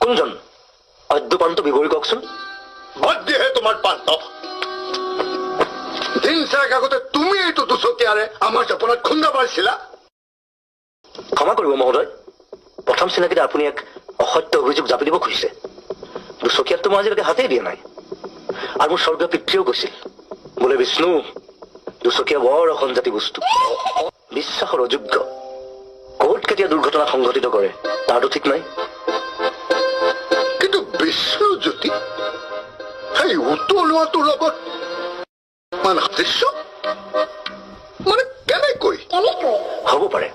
কোনজন অদ্যপান্ত বিবৰী কওকচোন। বাদ দিয়েহে তোমাৰ পান্তৱ। দিন চাৰেক আগতে তুমি এইটো দুচকীয়াৰে আমাৰ জপনাত খুন্দা মাৰিছিলা। ক্ষমা কৰিব মহোদয়, প্ৰথম চিনাকিতে আপুনি এক অসত্য অভিযোগ জাপি দিব খুজিছে। দুচকীয়াততো মই আজিলৈকে হাতেই দিয়া নাই। আৰু মোৰ স্বৰ্গীয় পিতৃয়েও কৈছিল, বোলে বিষ্ণু, দুচকীয়া বৰ অসংজাতি বস্তু, বিশ্বাসৰ অযোগ্য, ক'ত কেতিয়া দুৰ্ঘটনা সংঘটিত কৰে তাৰতো ঠিক নাই। কিন্তু বিষ্ণুজ্যোতি সেই উতলোৱাটোৰ লগত সাদৃশ্য মানে কেনেকৈ? হ'ব পাৰে।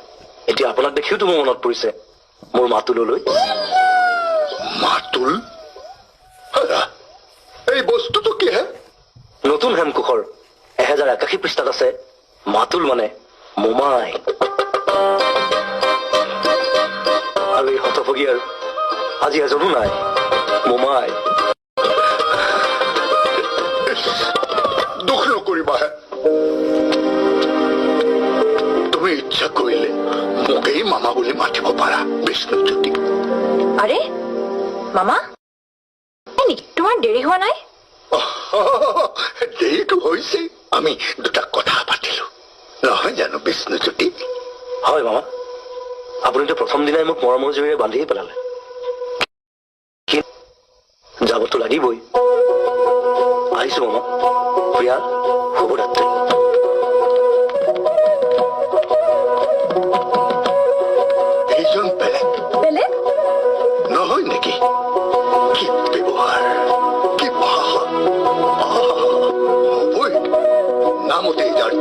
এতিয়া আপোনাক দেখিওতো মোৰ মনত পৰিছে মোৰ মাতুললৈ। মাতুল? এই বস্তুটো কি হে? নতুন হেমকোষৰ 1081 পৃষ্ঠাত আছে মাতুল মানে মোমাই। আৰু এই হতভগীয়াৰ আজি এজনো নাই মোমাই। দুখ নকৰিবাহে। তুমি ইচ্ছা কৰিলে মোকেই মামা বুলি মাতিব পাৰা বিষ্ণুজ্যোতি। আৰে মামা, তোমাৰ দেৰি হোৱা নাই? দেৰিটো হৈছে, আমি দুটা কথা পাতিলো নহয় জানো বিষ্ণুজ্যোতি? হয় মামা, আপুনিতো প্ৰথম দিনাই মোক মৰমৰ জৰিৰে বান্ধিয়ে পেলালে। যাবতো লাগিবই। আহিছো মামা। প্ৰিয়া, শুভৰাত্ৰি। এইজন বেলেগ বেলেগ নহয় নেকি? কি ব্যৱহাৰ, কি ভাষা! হ'বই, নামতেই যাৰ